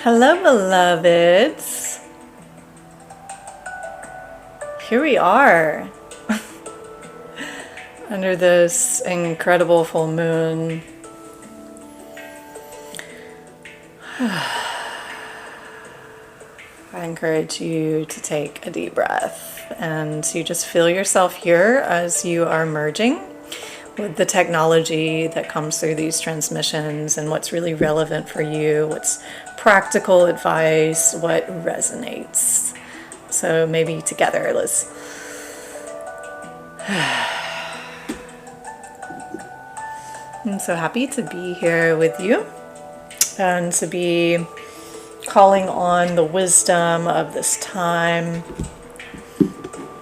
Hello, beloveds. Here we are under this incredible full moon. I encourage you to take a deep breath and to just feel yourself here as you are merging with the technology that comes through these transmissions and what's really relevant for you, what's practical advice, what resonates. So maybe together, let's I'm so happy to be here with you and to be calling on the wisdom of this time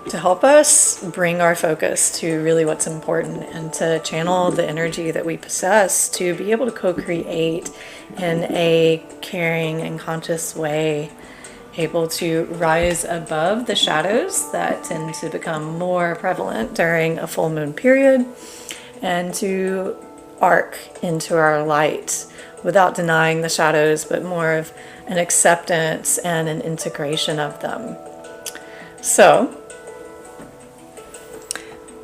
to help us bring our focus to really what's important and to channel the energy that we possess to be able to co-create in a caring and conscious way, able to rise above the shadows that tend to become more prevalent during a full moon period and to arc into our light without denying the shadows, but more of an acceptance and an integration of them. So,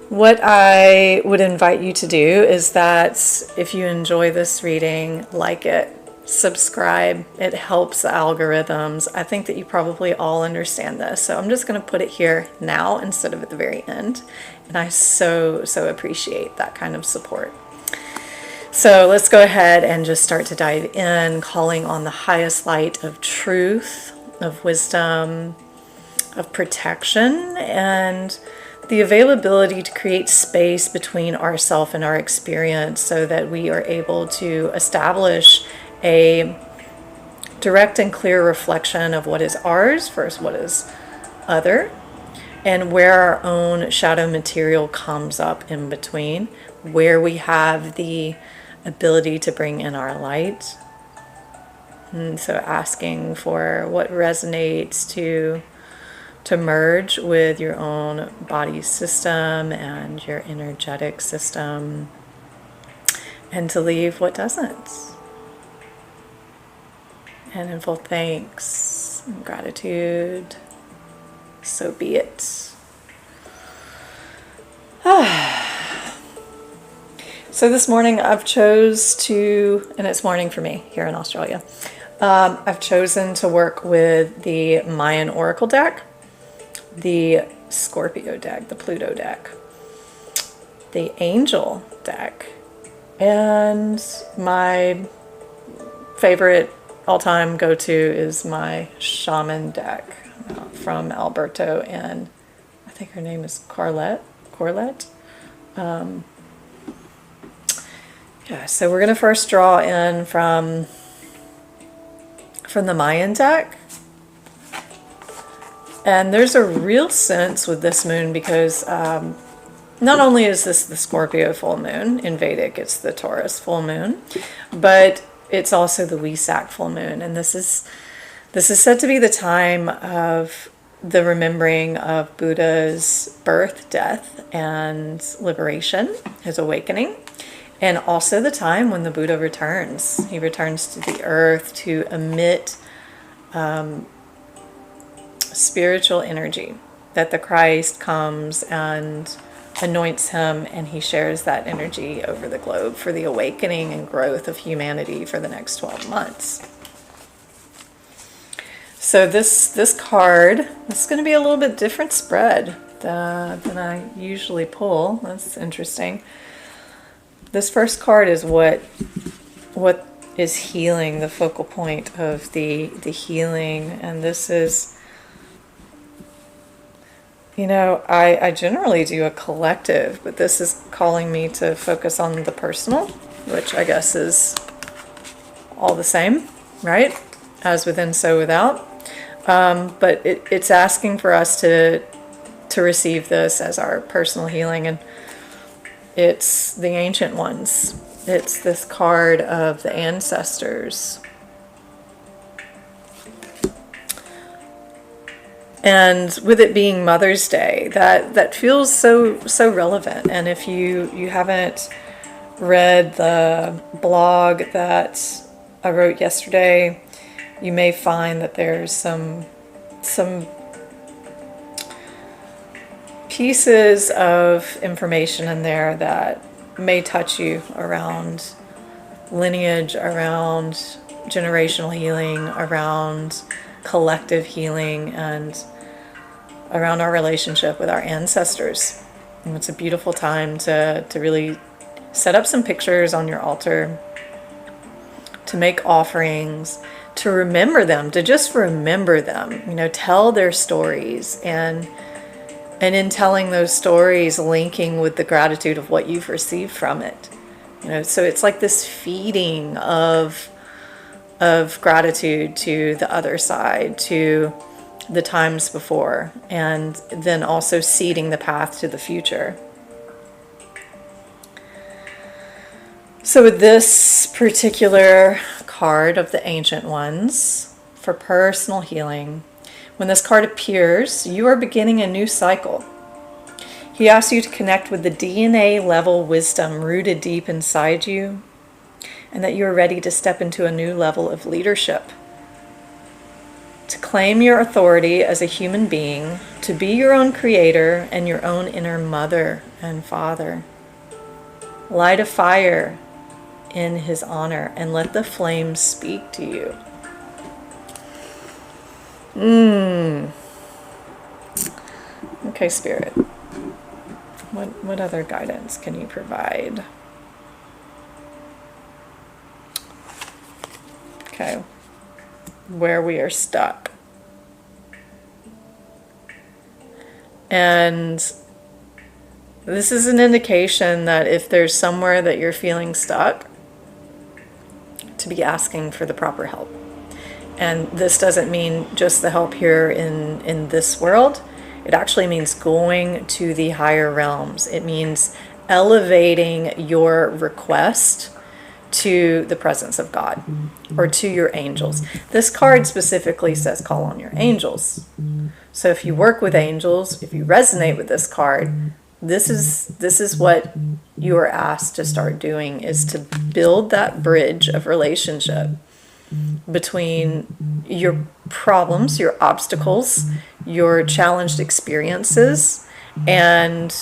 what I would invite you to do is that if you enjoy this reading, like it, subscribe. It helps the algorithms. I think that you probably all understand this. So I'm just going to put it here now instead of at the very end. And I so appreciate that kind of support. So let's go ahead and just start to dive in, calling on the highest light of truth, of wisdom, of protection, and the availability to create space between ourself and our experience so that we are able to establish a direct and clear reflection of what is ours versus what is other, and where our own shadow material comes up in between, where we have the ability to bring in our light. And so asking for what resonates to merge with your own body system and your energetic system, and to leave what doesn't. And in full thanks and gratitude, so be it. So this morning I've chose to, and it's morning for me here in Australia, I've chosen to work with the Mayan Oracle deck, the Scorpio deck, the Pluto deck, the Angel deck, and my favorite all-time go-to is my Shaman deck from Alberto, and I think her name is Corlette. Yeah, so we're going to first draw in from the Mayan deck. And there's a real sense with this moon because not only is this the Scorpio full moon, in Vedic it's the Taurus full moon, but it's also the Wesak full moon. And this is said to be the time of the remembering of Buddha's birth, death, and liberation, his awakening. And also the time when the Buddha returns. He returns to the earth to emit spiritual energy, that the Christ comes and anoints him, and he shares that energy over the globe for the awakening and growth of humanity for the next 12 months. So this card, this is going to be a little bit different spread than I usually pull. That's interesting. This first card is what is healing, the focal point of the healing, and this is, you know, I generally do a collective, but this is calling me to focus on the personal, which I guess is all the same, right? As within, so without. But it's asking for us to receive this as our personal healing, and it's the ancient ones. It's this card of the ancestors. And with it being Mother's Day, that feels so relevant. And if you haven't read the blog that I wrote yesterday, you may find that there's some pieces of information in there that may touch you around lineage, around generational healing, around collective healing, and around our relationship with our ancestors. And it's a beautiful time to really set up some pictures on your altar, to make offerings, to remember them, to just remember them, tell their stories, and in telling those stories, linking with the gratitude of what you've received from it. So it's like this feeding of gratitude to the other side, to the times before, and then also seeding the path to the future. So with this particular card of the Ancient Ones for personal healing, when this card appears, you are beginning a new cycle. He asks you to connect with the DNA level wisdom rooted deep inside you, and that you are ready to step into a new level of leadership. To claim your authority as a human being, to be your own creator and your own inner mother and father. Light a fire in his honor and let the flames speak to you. Okay, Spirit. What other guidance can you provide? Okay. Where we are stuck. And this is an indication that if there's somewhere that you're feeling stuck, to be asking for the proper help. And this doesn't mean just the help here in this world. It actually means going to the higher realms. It means elevating your request to the presence of God or to your angels. This card specifically says call on your angels. So if you work with angels, if you resonate with this card, this is what you are asked to start doing, is to build that bridge of relationship between your problems, your obstacles, your challenged experiences, and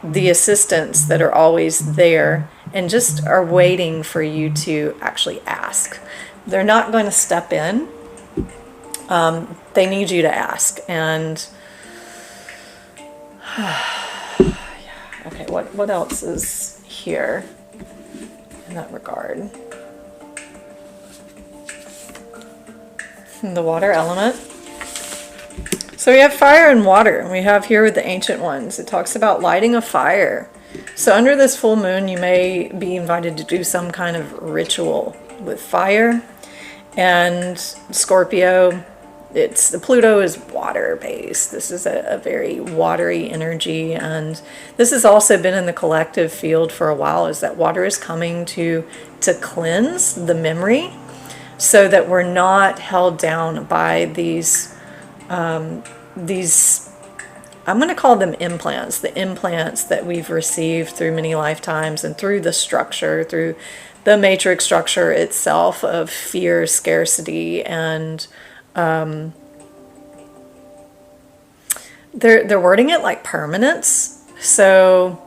the assistants that are always there and just are waiting for you to actually ask. They're not going to step in. They need you to ask. And okay, what else is here in that regard? The water element. So we have fire and water, and we have here with the Ancient Ones. It talks about lighting a fire. So under this full moon, you may be invited to do some kind of ritual with fire. And Scorpio, Pluto is water based. This is a very watery energy, and this has also been in the collective field for a while, is that water is coming to cleanse the memory, so that we're not held down by these I'm going to call them implants, the implants that we've received through many lifetimes and through the structure, through the matrix structure itself of fear, scarcity, and they're wording it like permanence. So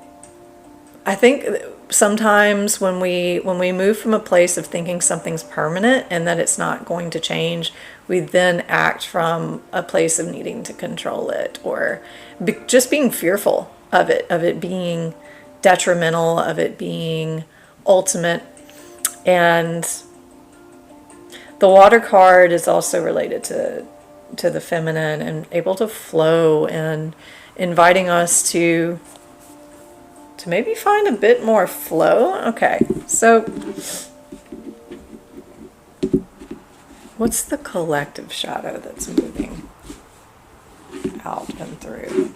I think sometimes when we move from a place of thinking something's permanent and that it's not going to change, we then act from a place of needing to control it, or just being fearful of it being detrimental, of it being ultimate. And the water card is also related to the feminine and able to flow, and inviting us to maybe find a bit more flow. Okay, so what's the collective shadow that's moving out and through?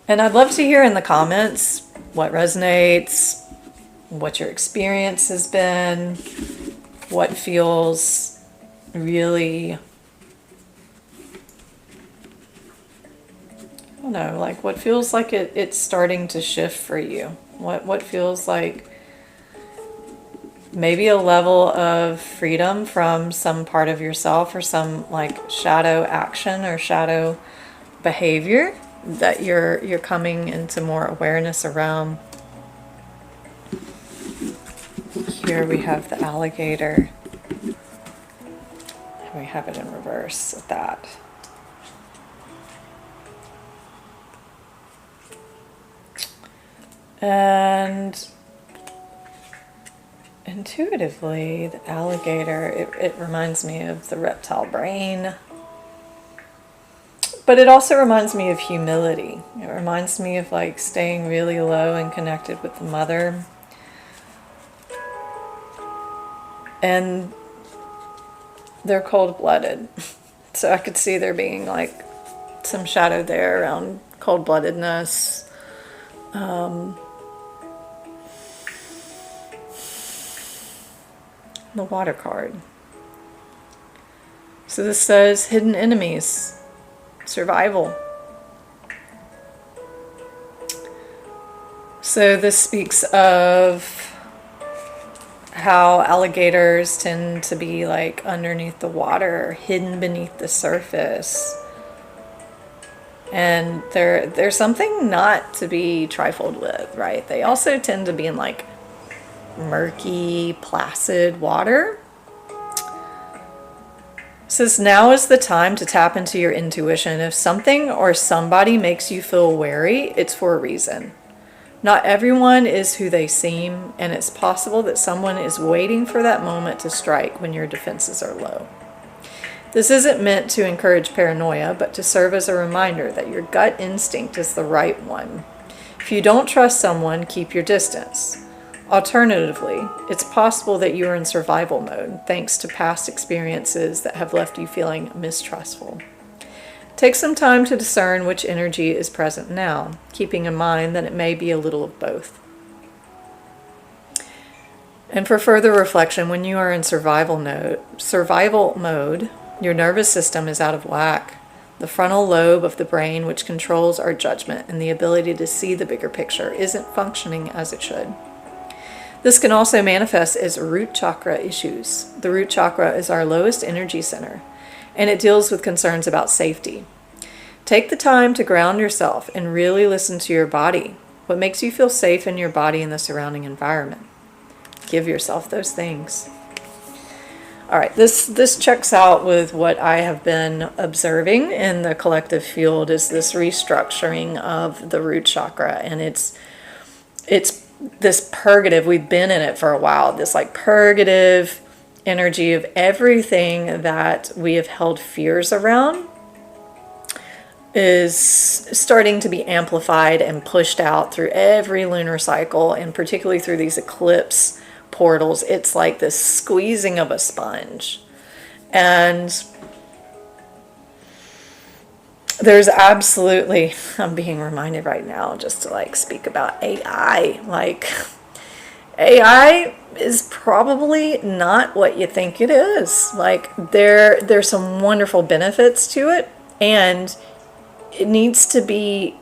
And I'd love to hear in the comments what resonates, what your experience has been, what feels really, I don't know, like what feels like it's starting to shift for you. What feels like maybe a level of freedom from some part of yourself or some like shadow action or shadow behavior that you're coming into more awareness around. Here we have the alligator. We have it in reverse at that. And intuitively, the alligator, it reminds me of the reptile brain. But it also reminds me of humility. It reminds me of like staying really low and connected with the mother. And they're cold-blooded. So I could see there being like some shadow there around cold-bloodedness. The water card. So this says hidden enemies, survival. So this speaks of how alligators tend to be like underneath the water, hidden beneath the surface. And there's something not to be trifled with, right? They also tend to be in like murky, placid water. It says now is the time to tap into your intuition. If something or somebody makes you feel wary, it's for a reason. Not everyone is who they seem, and it's possible that someone is waiting for that moment to strike when your defenses are low. This isn't meant to encourage paranoia, but to serve as a reminder that your gut instinct is the right one. If you don't trust someone, keep your distance. Alternatively, it's possible that you are in survival mode, thanks to past experiences that have left you feeling mistrustful. Take some time to discern which energy is present now, keeping in mind that it may be a little of both. And for further reflection, when you are in survival mode, your nervous system is out of whack. The frontal lobe of the brain, which controls our judgment and the ability to see the bigger picture, isn't functioning as it should. This can also manifest as root chakra issues. The root chakra is our lowest energy center, and it deals with concerns about safety. Take the time to ground yourself and really listen to your body. What makes you feel safe in your body and the surrounding environment? Give yourself those things. All right, this checks out with what I have been observing in the collective field is this restructuring of the root chakra, and it's this purgative. We've been in it for a while, this like purgative energy of everything that we have held fears around is starting to be amplified and pushed out through every lunar cycle, and particularly through these eclipse portals. It's like this squeezing of a sponge. And there's absolutely, I'm being reminded right now just to like speak about AI. Like AI is probably not what you think it is. Like there's some wonderful benefits to it, and it needs to be,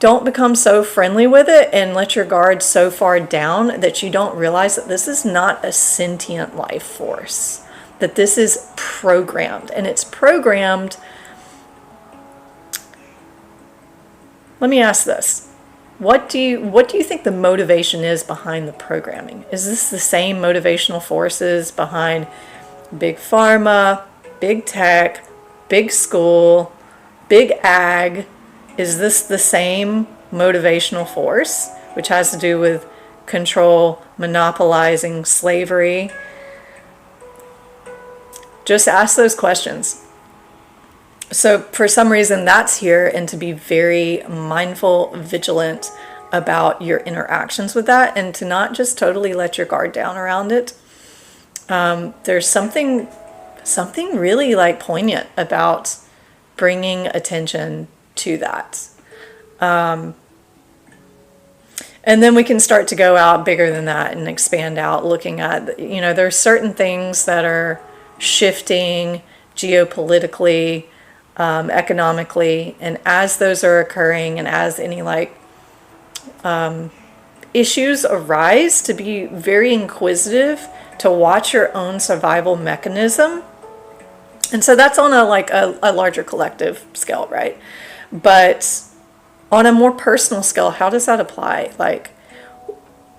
don't become so friendly with it and let your guard so far down that you don't realize that this is not a sentient life force, that this is programmed, and it's programmed. Let me ask this. What do you think the motivation is behind the programming? Is this the same motivational forces behind big pharma, big tech, big school, big ag? Is this the same motivational force, which has to do with control, monopolizing, slavery? Just ask those questions. So for some reason that's here, and to be very mindful, vigilant about your interactions with that, and to not just totally let your guard down around it. There's something really like poignant about bringing attention to that. And then we can start to go out bigger than that and expand out, looking at, there's certain things that are shifting geopolitically, economically, and as those are occurring, and as any issues arise, to be very inquisitive, to watch your own survival mechanism. And so that's on a larger collective scale, right? But on a more personal scale, how does that apply? Like,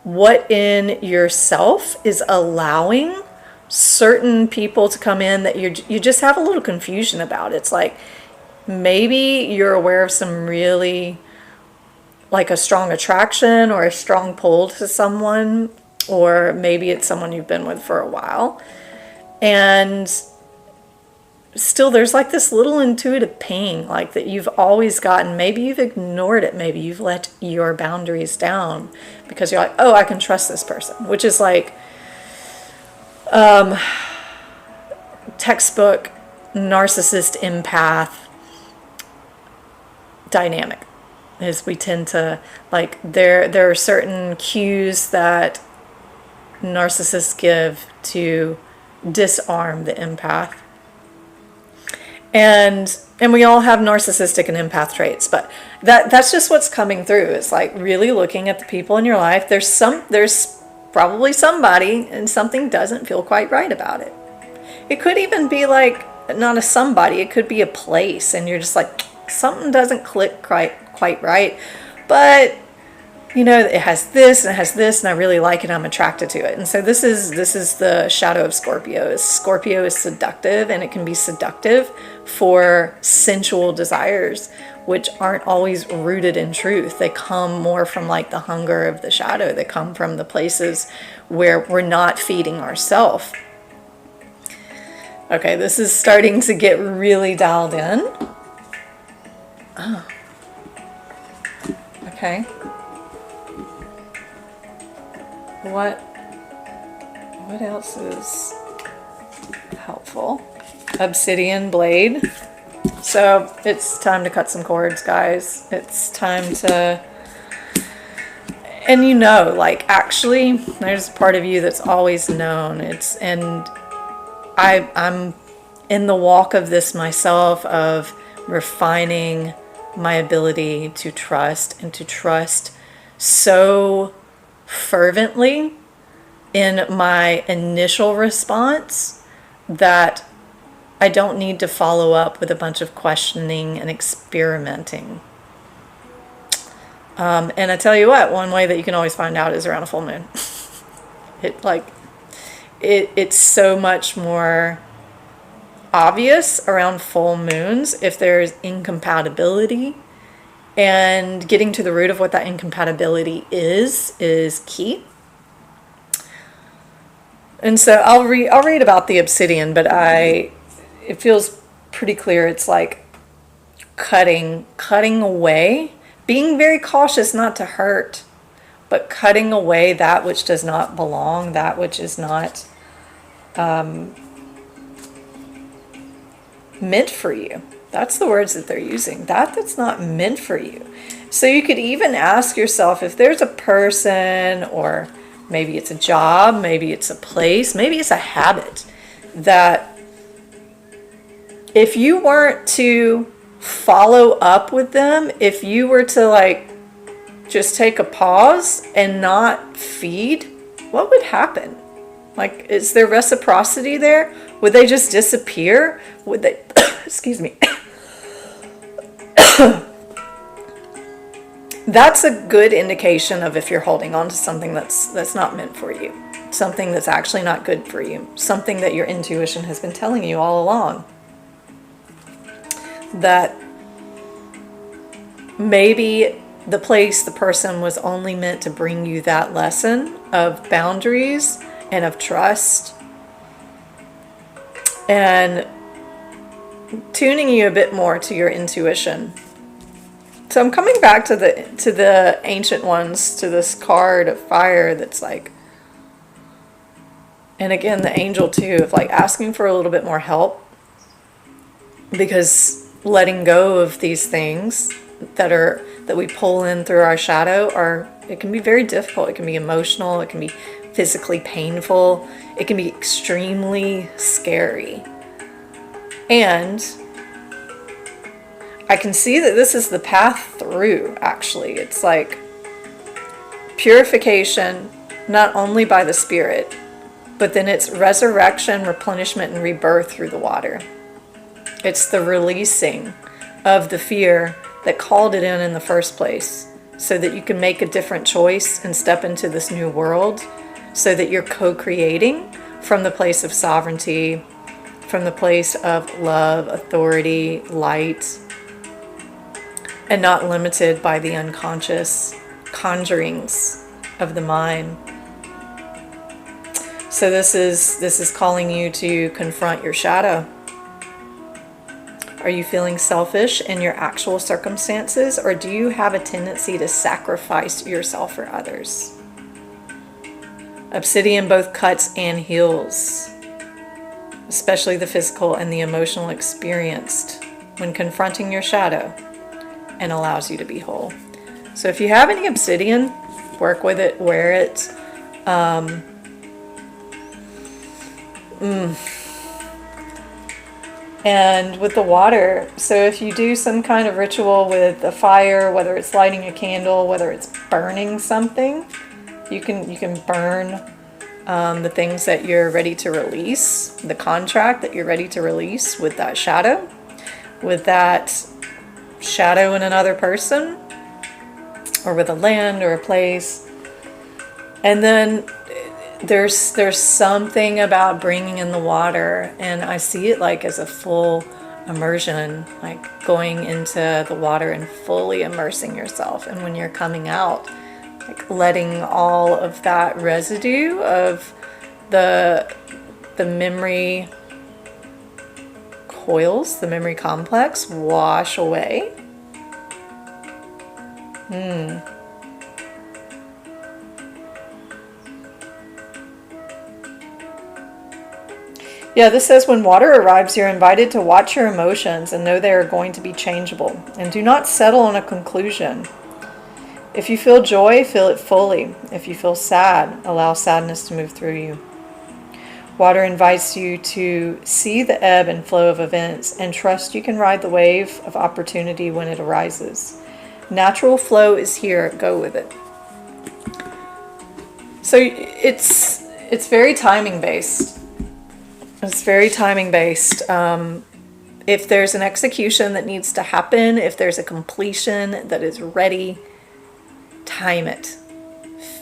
what in yourself is allowing certain people to come in that you just have a little confusion about? It's like, maybe you're aware of some really, like, a strong attraction or a strong pull to someone, or maybe it's someone you've been with for a while, and still there's like this little intuitive ping, like, that you've always gotten. Maybe you've ignored it, maybe you've let your boundaries down because you're like, oh, I can trust this person, which is like textbook narcissist empath dynamic. Is we tend to, like, there are certain cues that narcissists give to disarm the empath, and we all have narcissistic and empath traits, but that's just what's coming through. It's like really looking at the people in your life. There's probably somebody, and something doesn't feel quite right about it. It could even be like not a somebody, it could be a place, and you're just like, something doesn't click quite right, but you know, it has this and it has this, and I really like it, I'm attracted to it. And so this is the shadow of Scorpio. Scorpio is seductive, and it can be seductive for sensual desires, which aren't always rooted in truth. They come more from like the hunger of the shadow. They come from the places where we're not feeding ourselves. Okay, this is starting to get really dialed in. Oh. Okay. What else is helpful? Obsidian blade. So it's time to cut some cords, guys. It's time to, and you know, like, actually, there's a part of you that's always known. I'm in the walk of this myself, of refining my ability to trust, and to trust so fervently in my initial response that I don't need to follow up with a bunch of questioning and experimenting. And I tell you what, one way that you can always find out is around a full moon. It's so much more obvious around full moons if there's incompatibility, and getting to the root of what that incompatibility is key. And so I'll read about the obsidian, but it feels pretty clear. It's like cutting away, being very cautious not to hurt, but cutting away that which does not belong, that which is not meant for you. That's the words that they're using. That's not meant for you. So you could even ask yourself, if there's a person, or maybe it's a job, maybe it's a place, maybe it's a habit, that if you weren't to follow up with them, if you were to like just take a pause and not feed, what would happen? Like, is there reciprocity there? Would they just disappear? Would they, excuse me. That's a good indication of if you're holding on to something that's not meant for you. Something that's actually not good for you. Something that your intuition has been telling you all along. That maybe the place, the person was only meant to bring you that lesson of boundaries and of trust, and tuning you a bit more to your intuition. So I'm coming back to the ancient ones, to this card of fire that's like, and again the angel too, of like asking for a little bit more help, because letting go of these things that we pull in through our shadow it can be very difficult. It can be emotional, it can be physically painful, it can be extremely scary. And I can see that this is the path through, actually. It's like purification, not only by the Spirit, but then it's resurrection, replenishment, and rebirth through the water. It's the releasing of the fear that called it in the first place, so that you can make a different choice and step into this new world, so that you're co-creating from the place of sovereignty, from the place of love, authority, light, and not limited by the unconscious conjurings of the mind. So this is calling you to confront your shadow. Are you feeling selfish in your actual circumstances, or do you have a tendency to sacrifice yourself for others? Obsidian both cuts and heals, especially the physical and the emotional experienced when confronting your shadow, and allows you to be whole. So if you have any obsidian, work with it, wear it. And with the water, so if you do some kind of ritual with a fire, whether it's lighting a candle, whether it's burning something, you can burn the things that you're ready to release, the contract that you're ready to release with that shadow in another person, or with a land or a place. And then there's something about bringing in the water, and I see it like as a full immersion, like going into the water and fully immersing yourself. And when you're coming out, like letting all of that residue of the memory coils, the memory complex, wash away. Yeah, this says when water arrives, you're invited to watch your emotions and know they are going to be changeable. And do not settle on a conclusion. If you feel joy, feel it fully. If you feel sad, allow sadness to move through you. Water invites you to see the ebb and flow of events and trust you can ride the wave of opportunity when it arises. Natural flow is here. Go with it. So it's very timing based. It's very timing based. If there's an execution that needs to happen, if there's a completion that is ready, time it.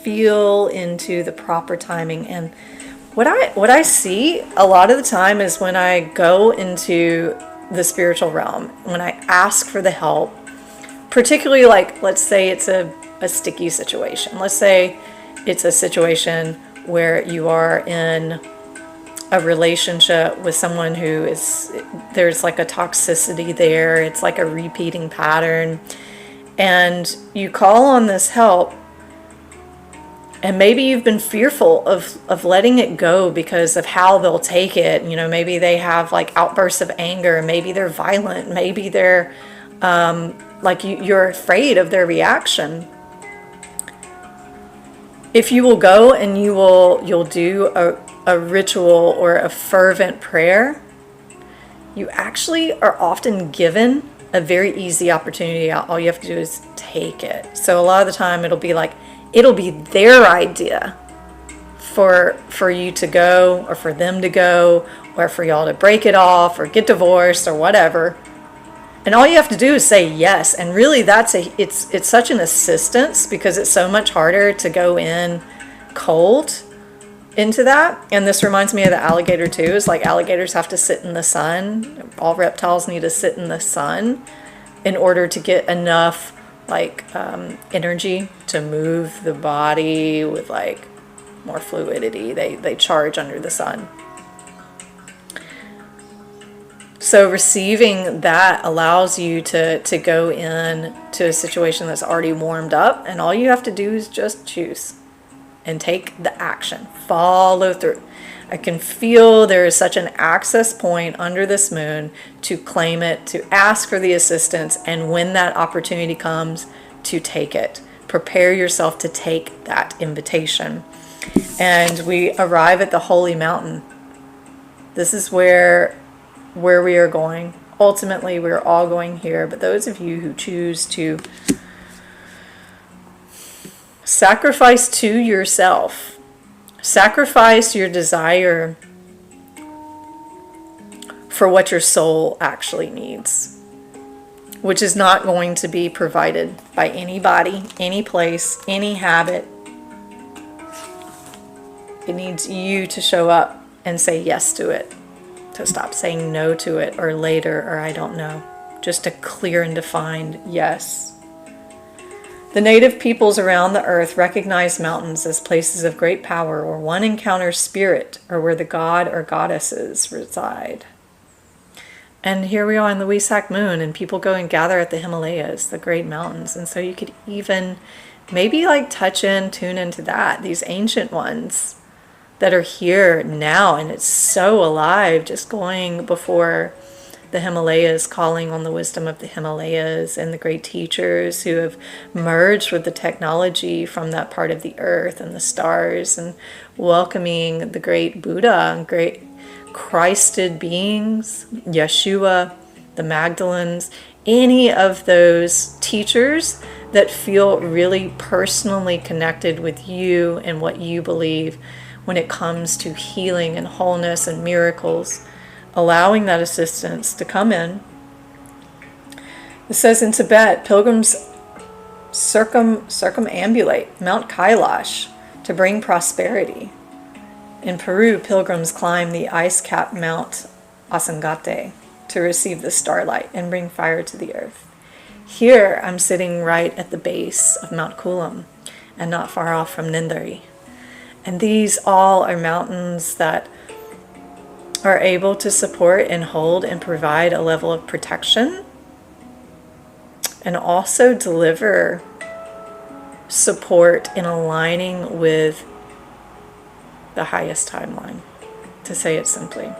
Feel into the proper timing. And what I see a lot of the time is when I go into the spiritual realm, when I ask for the help, particularly like, let's say it's a sticky situation. Let's say it's a situation where you are in a relationship with someone who there's like a toxicity there. It's like a repeating pattern. And you call on this help, and maybe you've been fearful of letting it go because of how they'll take it. You know, maybe they have like outbursts of anger. Maybe they're violent. Maybe they're you're afraid of their reaction. If you will go and you'll do a ritual or a fervent prayer, you actually are often given a very easy opportunity. All you have to do is take it. So a lot of the time it'll be their idea for you to go, or for them to go, or for y'all to break it off or get divorced or whatever. And all you have to do is say yes. And really it's such an assistance, because it's so much harder to go in cold into that. And this reminds me of the alligator too, is like alligators have to sit in the sun. All reptiles need to sit in the sun in order to get enough energy to move the body with like more fluidity. They charge under the sun. So receiving that allows you to go in to a situation that's already warmed up, and all you have to do is just choose and take the action. Follow through. I can feel there is such an access point under this moon to claim it, to ask for the assistance, and when that opportunity comes, to take it. Prepare yourself to take that invitation. And we arrive at the holy mountain. This is where we are going. Ultimately, we're all going here, but those of you who choose to Sacrifice to yourself. Sacrifice your desire for what your soul actually needs, which is not going to be provided by anybody, any place, any habit. It needs you to show up and say yes to it, to stop saying no to it or later or I don't know. Just a clear and defined yes. The native peoples around the earth recognize mountains as places of great power, or one encounters spirit, or where the god or goddesses reside. And here we are on the Wesak moon, and people go and gather at the Himalayas, the great mountains. And so you could even maybe like tune into that, these ancient ones that are here now, and it's so alive, just going before the Himalayas, calling on the wisdom of the Himalayas and the great teachers who have merged with the technology from that part of the earth and the stars, and welcoming the great Buddha and great Christed beings, Yeshua, the Magdalens, any of those teachers that feel really personally connected with you and what you believe when it comes to healing and wholeness and miracles, allowing that assistance to come in. It says in Tibet, pilgrims circumambulate Mount Kailash to bring prosperity. In Peru, pilgrims climb the ice-capped Mount Asangate to receive the starlight and bring fire to the earth. Here, I'm sitting right at the base of Mount Kulam and not far off from Nindari. And these all are mountains that are able to support and hold and provide a level of protection and also deliver support in aligning with the highest timeline, to say it simply.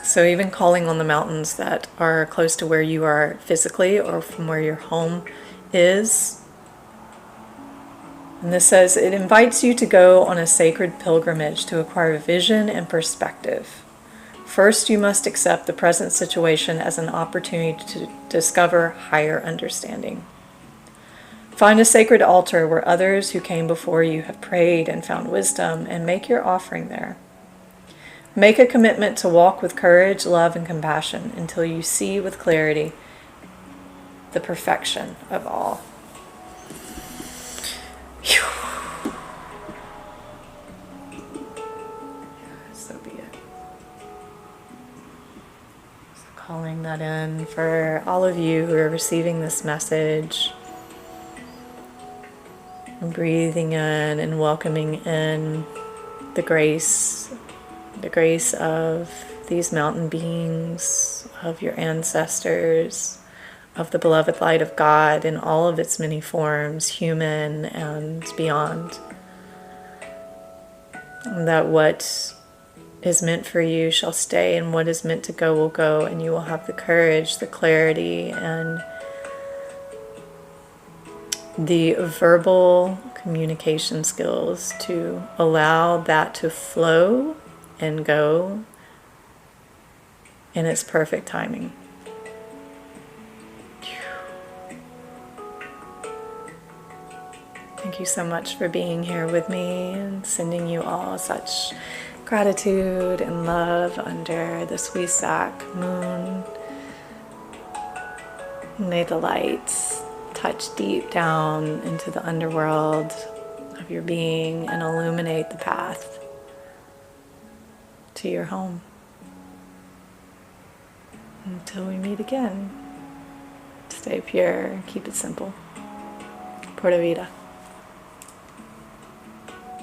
So even calling on the mountains that are close to where you are physically or from where your home is. And this says, it invites you to go on a sacred pilgrimage to acquire vision and perspective. First, you must accept the present situation as an opportunity to discover higher understanding. Find a sacred altar where others who came before you have prayed and found wisdom, and make your offering there. Make a commitment to walk with courage, love, and compassion until you see with clarity the perfection of all. Whew. So be it. So calling that in for all of you who are receiving this message. Breathing in and welcoming in the grace of these mountain beings, of your ancestors, of the beloved light of God in all of its many forms, human and beyond. And that what is meant for you shall stay, and what is meant to go will go, and you will have the courage, the clarity, and the verbal communication skills to allow that to flow and go in its perfect timing. Thank you so much for being here with me, and sending you all such gratitude and love under this Wesak moon. May the lights touch deep down into the underworld of your being and illuminate the path to your home. Until we meet again, stay pure, keep it simple. Pura vida.